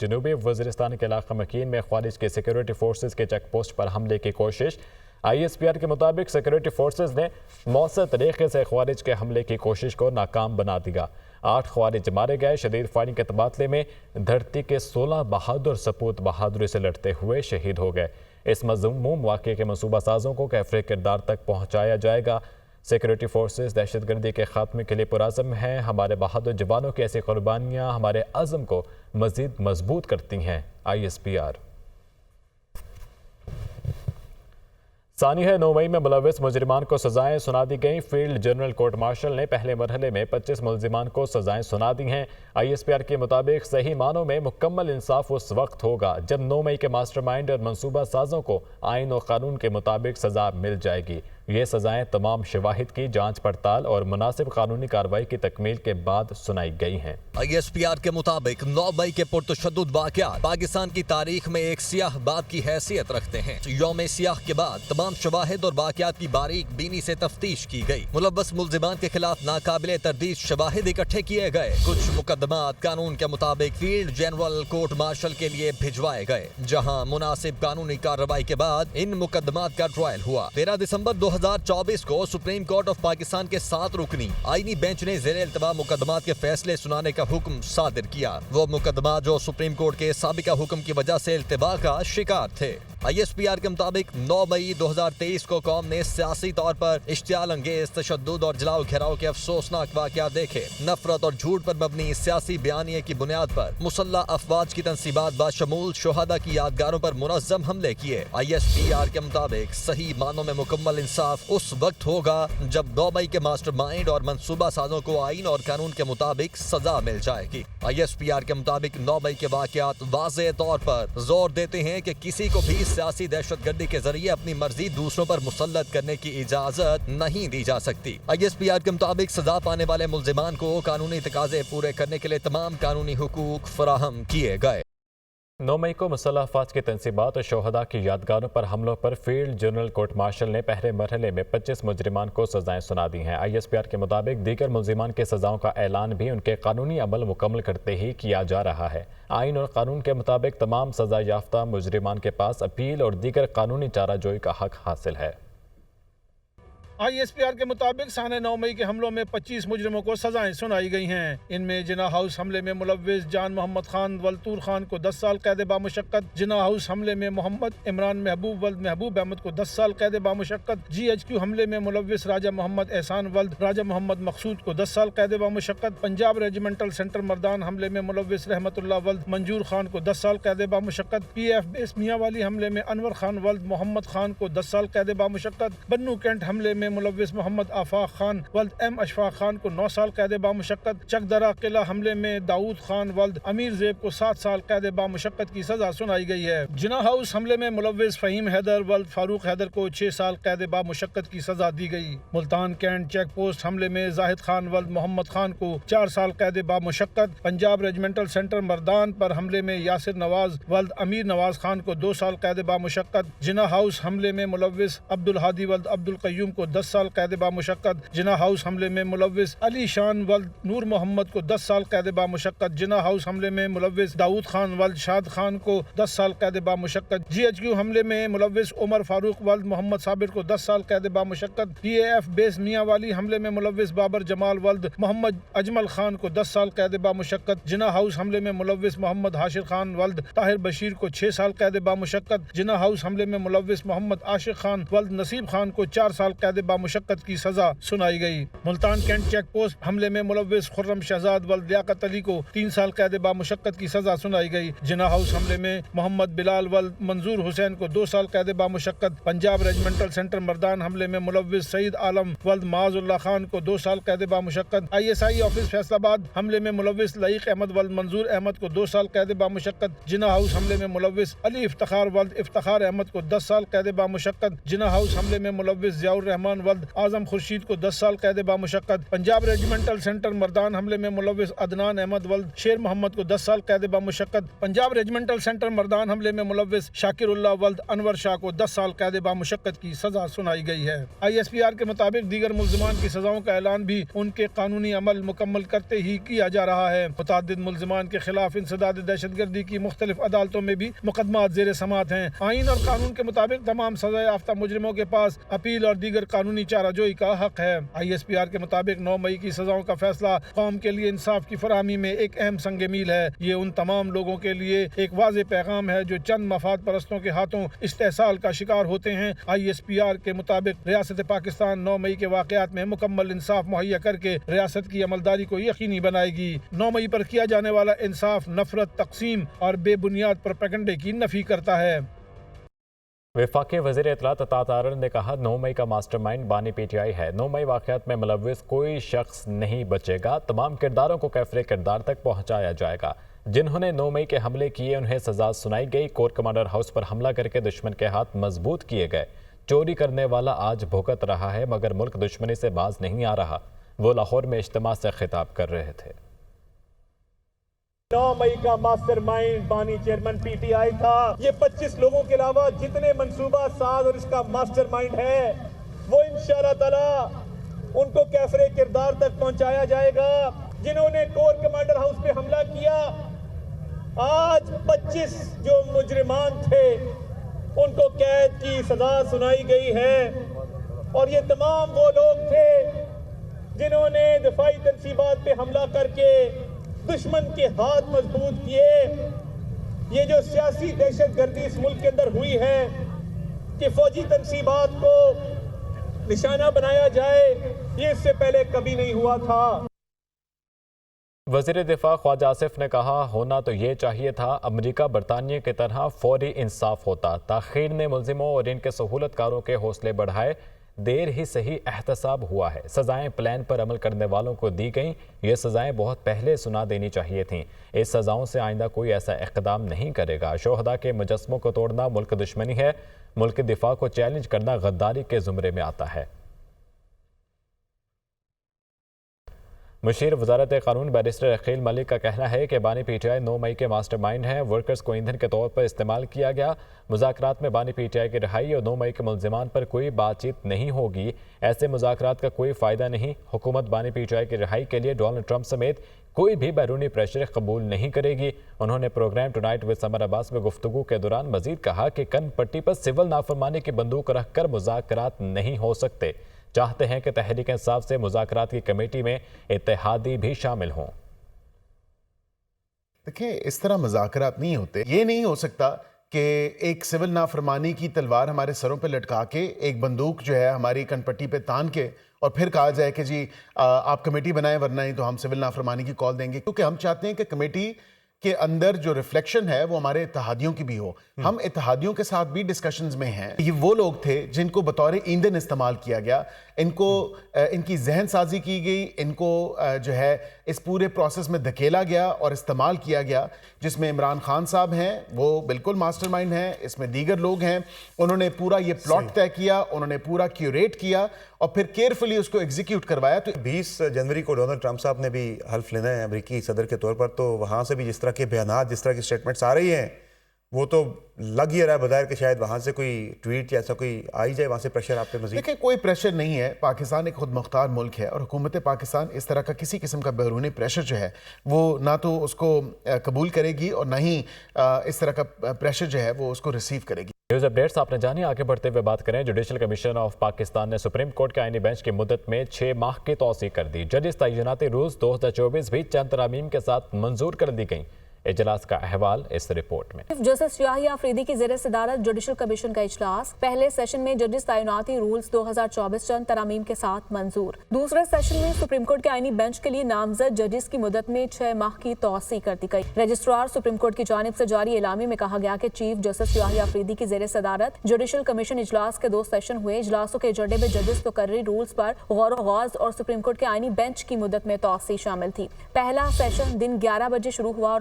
جنوبی وزیرستان کے علاقہ مکین میں خوارج کے سیکیورٹی فورسز کے چیک پوسٹ پر حملے کی کوشش۔ ISPR کے مطابق سیکیورٹی فورسز نے مؤثر طریقے سے خوارج کے حملے کی کوشش کو ناکام بنا دیا۔ 8 خوارج مارے گئے۔ شدید فائرنگ کے تبادلے میں دھرتی کے 16 بہادر سپوت بہادری سے لڑتے ہوئے شہید ہو گئے۔ اس مذموم واقعے کے منصوبہ سازوں کو کیفر کردار تک پہنچایا جائے گا۔ سیکیورٹی فورسز دہشت گردی کے خاتمے کے لیے پرعزم ہیں۔ ہمارے بہادر جوانوں کی ایسی قربانیاں ہمارے عزم کو مزید مضبوط کرتی ہیں۔ ISPR سانحہ 9 مئی میں ملوث مجرمان کو سزائیں سنا دی گئیں۔ فیلڈ جنرل کورٹ مارشل نے پہلے مرحلے میں 25 ملزمان کو سزائیں سنا دی ہیں۔ ISPR کے مطابق صحیح معنوں میں مکمل انصاف اس وقت ہوگا جب 9 مئی کے ماسٹر مائنڈ اور منصوبہ سازوں کو آئین اور قانون کے مطابق سزا مل جائے گی۔ یہ سزائیں تمام شواہد کی جانچ پڑتال اور مناسب قانونی کارروائی کی تکمیل کے بعد سنائی گئی ہیں۔ ISPR کے مطابق 9 مئی کے پرتشدد واقعات پاکستان کی تاریخ میں ایک سیاہ بات کی حیثیت رکھتے ہیں۔ یوم سیاہ کے بعد تمام شواہد اور واقعات کی باریک بینی سے تفتیش کی گئی۔ ملوث ملزمان کے خلاف ناقابل تردید شواہد اکٹھے کیے گئے۔ کچھ مقدمات قانون کے مطابق field general court marshal K لیے بھجوائے گئے، جہاں مناسب قانونی کارروائی کے بعد ان مقدمات کا ٹرائل ہوا۔ 13 دسمبر 2024 کو سپریم کورٹ آف پاکستان کے 7 رکنی آئینی بینچ نے زیر التوا مقدمات کے فیصلے سنانے کا حکم صادر کیا۔ وہ مقدمات جو سپریم کورٹ کے سابقہ حکم کی وجہ سے التوا کا شکار تھے۔ ISPR کے مطابق 9 مئی 2023 کو قوم نے سیاسی طور پر اشتعال انگیز تشدد اور جلاؤ گھیراؤ کے افسوسناک واقعات دیکھے۔ نفرت اور جھوٹ پر مبنی سیاسی بیانیے کی بنیاد پر مسلح افواج کی تنصیبات بشمول شہداء کی یادگاروں پر منظم حملے کیے۔ ISPR کے مطابق صحیح معنوں میں مکمل انصاف اس وقت ہوگا جب 9 مئی کے ماسٹر مائنڈ اور منصوبہ سازوں کو آئین اور قانون کے مطابق سزا مل جائے گی۔ ISPR کے مطابق 9 مئی کے واقعات واضح طور پر زور دیتے ہیں کہ کسی کو بھی سیاسی دہشت گردی کے ذریعے اپنی مرضی دوسروں پر مسلط کرنے کی اجازت نہیں دی جا سکتی۔ ISPR کے مطابق سزا پانے والے ملزمان کو قانونی تقاضے پورے کرنے کے لیے تمام قانونی حقوق فراہم کیے گئے۔ 9 مئی کو مسلح افواج کی تنصیبات اور شہداء کی یادگاروں پر حملوں پر فیلڈ جنرل کورٹ مارشل نے پہلے مرحلے میں 25 مجرمان کو سزائیں سنا دی ہیں۔ ISPR کے مطابق دیگر ملزمان کے سزاؤں کا اعلان بھی ان کے قانونی عمل مکمل کرتے ہی کیا جا رہا ہے۔ آئین اور قانون کے مطابق تمام سزا یافتہ مجرمان کے پاس اپیل اور دیگر قانونی چارہ جوئی کا حق حاصل ہے۔ ISPR کے مطابق سانحہ 9 مئی کے حملوں میں 25 مجرموں کو سزائیں سنائی گئی ہیں۔ ان میں جناح ہاؤس حملے میں ملوث جان محمد خان ولد طور خان کو 10 سال قید بامشقت، جناح ہاؤس حملے میں محمد عمران محبوب ولد محبوب احمد کو 10 سال قید بامشقت، GHQ حملے میں ملوث راجہ محمد احسان ولد راجہ محمد مقصود کو 10 سال قید بامشقت، پنجاب ریجیمنٹل سینٹر مردان حملے میں ملوث رحمت اللہ ولد منجور خان کو 10 سال قید بامشقت، PF بیس میاں والی حملے میں انور خان ولد محمد خان کو 10 سال قید بامشقت، بنو کینٹ حملے میں ملوث محمد آفاق خان ولد M اشفاق خان کو 9 سال قید بامشقت، چک درہ قلعہ حملے میں داؤد خان ولد امیر زیب کو 7 سال قید بامشقت کی سزا سنائی گئی ہے۔ جناح ہاؤس حملے میں ملوث فہیم حیدر ولد فاروق حیدر کو 6 سال قید بامشقت کی سزا دی گئی۔ ملتان کینٹ چیک پوسٹ حملے میں زاہد خان ولد محمد خان کو 4 سال قید بامشقت، پنجاب ریجیمنٹل سینٹر مردان پر حملے میں یاسر نواز ولد امیر نواز خان کو 2 سال قید بامشقت، جناح ہاؤس حملے میں ملوث عبدالہادی ولد عبدالقیوم کو 10 سال قید بامشقت، جناح ہاؤس حملے میں ملوث علی شان ولد نور محمد کو 10 سال قید بامشقت، جناح ہاؤس حملے میں ملوث داؤد خان ولد شاد خان کو 10 سال قید بامشقت، GHQ حملے میں ملوث عمر فاروق ولد محمد صابر کو 10 سال قید بامشقت، PAF بیس میاں والی حملے میں ملوث بابر جمال ولد محمد اجمل خان کو 10 سال قید بامشقت، جناح ہاؤس حملے میں ملوث محمد حاشر خان ولد طاہر بشیر کو 6 سال قید بامشقت، جناح ہاؤس حملے میں ملوث محمد عاشق خان ولد نصیب خان کو 4 سال قید بامشقت کی سزا سنائی گئی۔ ملتان کینٹ چیک پوسٹ حملے میں ملوث خرم شہزاد ولد لیاقت علی کو 3 سال قید بامشقت کی سزا سنائی گئی۔ جناح ہاؤس حملے میں محمد بلال ولد منظور حسین کو 2 سال قید بامشقت، پنجاب ریجیمنٹل سینٹر مردان حملے میں ملوث سعید عالم ولد معاذ اللہ خان کو 2 سال قید بامشقت، ISI آفس فیصل آباد حملے میں ملوث لعیق احمد ولد منظور احمد کو 2 سال قید بامشقت، جناح ہاؤس حملے میں ملوث علی افتخار ولد افتخار احمد کو 10 سال قید بامشقت، جناح ہاؤس حملے میں ملوث ضیاء الرحمان رحمان ولد اعظم خورشید کو 10 سال قید بامشقت، پنجاب ریجیمنٹل سینٹر مردان حملے میں ملوث عدنان احمد ولد شیر محمد کو 10 سال قید بامشقت، پنجاب ریجیمنٹل سینٹر مردان حملے میں ملوث شاکر اللہ ولد انور شاہ کو 10 سال قید بامشقت کی سزا سنائی گئی ہے۔ ISPR کے مطابق دیگر ملزمان کی سزاؤں کا اعلان بھی ان کے قانونی عمل مکمل کرتے ہی کیا جا رہا ہے۔ متعدد ملزمان کے خلاف انسداد دہشت گردی کی مختلف عدالتوں میں بھی مقدمات زیر سماعت ہیں۔ آئین اور قانون کے مطابق تمام سزا یافتہ مجرموں کے پاس اپیل اور دیگر قانونی چارہ جوئی کا حق ہے۔ ISPR کے مطابق 9 مئی کی سزاؤں کا فیصلہ قوم کے لیے انصاف کی فراہمی میں ایک اہم سنگ میل ہے۔ یہ ان تمام لوگوں کے لیے ایک واضح پیغام ہے جو چند مفاد پرستوں کے ہاتھوں استحصال کا شکار ہوتے ہیں۔ ISPR کے مطابق ریاست پاکستان 9 مئی کے واقعات میں مکمل انصاف مہیا کر کے ریاست کی عملداری کو یقینی بنائے گی۔ 9 مئی پر کیا جانے والا انصاف نفرت، تقسیم اور بے بنیاد پروپیگنڈے کی نفی کرتا ہے۔ وفاقی وزیر اطلاعات عطا تارڑ نے کہا 9 مئی کا ماسٹر مائنڈ بانی PTI ہے۔ 9 مئی واقعات میں ملوث کوئی شخص نہیں بچے گا۔ تمام کرداروں کو کیفر کردار تک پہنچایا جائے گا۔ جنہوں نے 9 مئی کے حملے کیے انہیں سزا سنائی گئی۔ کور کمانڈر ہاؤس پر حملہ کر کے دشمن کے ہاتھ مضبوط کیے گئے۔ چوری کرنے والا آج بھگت رہا ہے مگر ملک دشمنی سے باز نہیں آ رہا۔ وہ لاہور میں اجتماع سے خطاب کر رہے تھے۔ 9 مئی کا ماسٹر مائنڈ بانی چیئرمین PTI تھا۔ یہ 25 لوگوں کے علاوہ جتنے منصوبہ ساز اور اس کا ماسٹر مائنڈ ہے وہ انشاءاللہ تعالی ان کو کیفر کردار تک پہنچایا جائے گا۔ جنہوں نے کور کمانڈر ہاؤس پہ حملہ کیا، آج 25 جو مجرمان تھے ان کو قید کی سزا سنائی گئی ہے، اور یہ تمام وہ لوگ تھے جنہوں نے دفاعی تنصیبات پہ حملہ کر کے دشمن کے ہاتھ مضبوط کیے۔ یہ جو سیاسی دہشت گردی اس ملک کے اندر ہوئی ہے کہ فوجی تنصیبات کو نشانہ بنایا جائے، یہ اس سے پہلے کبھی نہیں ہوا تھا۔ وزیر دفاع خواجہ آصف نے کہا ہونا تو یہ چاہیے تھا امریکہ برطانیہ کی طرح فوری انصاف ہوتا۔ تاخیر نے ملزموں اور ان کے سہولت کاروں کے حوصلے بڑھائے۔ دیر ہی صحیح احتساب ہوا ہے۔ سزائیں پلان پر عمل کرنے والوں کو دی گئیں۔ یہ سزائیں بہت پہلے سنا دینی چاہیے تھیں۔ اس سزاؤں سے آئندہ کوئی ایسا اقدام نہیں کرے گا۔ شہداء کے مجسموں کو توڑنا ملک دشمنی ہے۔ ملک دفاع کو چیلنج کرنا غداری کے زمرے میں آتا ہے۔ مشیر وزارت قانون بیرسٹر عقیل ملک کا کہنا ہے کہ بانی PTI 9 مئی کے ماسٹر مائنڈ ہیں۔ ورکرز کو ایندھن کے طور پر استعمال کیا گیا۔ مذاکرات میں بانی PTI کی رہائی اور 9 مئی کے ملزمان پر کوئی بات چیت نہیں ہوگی۔ ایسے مذاکرات کا کوئی فائدہ نہیں۔ حکومت بانی PTI کی رہائی کے لیے ڈونلڈ ٹرمپ سمیت کوئی بھی بیرونی پریشر قبول نہیں کرے گی۔ انہوں نے پروگرام ٹونائٹ ود سمر عباس میں گفتگو کے دوران مزید کہا کہ کن پٹی پر سول نافرمانی کی بندوق رکھ کر مذاکرات نہیں ہو سکتے۔ چاہتے ہیں کہ تحریک انصاف سے مذاکرات کی کمیٹی میں اتحادی بھی شامل ہوں۔ دیکھیں، اس طرح مذاکرات نہیں ہوتے۔ یہ نہیں ہو سکتا کہ ایک سول نافرمانی کی تلوار ہمارے سروں پہ لٹکا کے ایک بندوق جو ہے ہماری کن پٹی پہ تان کے اور پھر کہا جائے کہ جی آپ کمیٹی بنائیں ورنہ نہیں تو ہم سول نافرمانی کی کال دیں گے، کیونکہ ہم چاہتے ہیں کہ کمیٹی کے اندر جو ریفلیکشن ہے وہ ہمارے اتحادیوں کی بھی ہو۔ ہم اتحادیوں کے ساتھ بھی ڈسکشنز میں ہیں۔ یہ وہ لوگ تھے جن کو بطور ایندھن استعمال کیا گیا، ان کو ان کی ذہن سازی کی گئی، ان کو جو ہے اس پورے پروسیس میں دھکیلا گیا اور استعمال کیا گیا، جس میں عمران خان صاحب ہیں، وہ بالکل ماسٹر مائنڈ ہیں، اس میں دیگر لوگ ہیں۔ انہوں نے پورا یہ پلاٹ طے کیا، انہوں نے پورا کیوریٹ کیا اور پھر کیئرفلی اس کو ایگزیکیوٹ کروایا۔ تو 20 جنوری کو ڈونلڈ ٹرمپ صاحب نے بھی حلف لینا ہے امریکی صدر کے طور پر، تو وہاں سے بھی جس طرح کے بیانات، جس طرح کی سٹیٹمنٹس آ رہی ہیں، وہ تو لگ ہی رہا ہے بظاہر کہ شاید وہاں سے کوئی ٹویٹ یا ایسا کوئی آئی جائے، وہاں سے پریشر آپ پہ مزید۔ دیکھیں، کوئی پریشر نہیں ہے۔ پاکستان ایک خود مختار ملک ہے اور حکومت پاکستان اس طرح کا کسی قسم کا بیرونی پریشر جو ہے وہ نہ تو اس کو قبول کرے گی اور نہ ہی اس طرح کا پریشر جو ہے وہ اس کو ریسیو کرے گی۔ نیوز اپڈیٹس آپ نے جانی۔ آگے بڑھتے ہوئے بات کریں، جوڈیشل کمیشن آف پاکستان نے سپریم کورٹ کے آئینی بینچ کی مدت میں 6 ماہ کی توسیع کر دی۔ ججز تعیناتی رولز 2024 بھی چند ترامیم کے ساتھ منظور کر دی گئیں۔ اجلاس کا احوال اس رپورٹ میں۔ جسٹس یاحیہ آفریدی کی زیر صدارت جوڈیشل کمیشن کا اجلاس۔ پہلے سیشن میں ججز تعیناتی رولز 2024 چند ترامیم کے ساتھ منظور۔ دوسرے سیشن میں سپریم کورٹ کے آئینی بینچ کے لیے نامزد ججز کی مدت میں 6 ماہ کی توسیع کر دی گئی۔ رجسٹرار سپریم کورٹ کی جانب سے جاری اعلامیے میں کہا گیا کہ چیف جسٹس یاحیہ آفریدی کی زیر صدارت جوڈیشل کمیشن اجلاس کے 2 سیشن ہوئے۔ اجلاسوں کے ایجنڈے میں ججز تقرری رولز پر غور و خوض اور سپریم کورٹ کے آئینی بینچ کی مدت میں توسیع شامل تھی۔ پہلا سیشن دن 11 بجے شروع ہوا اور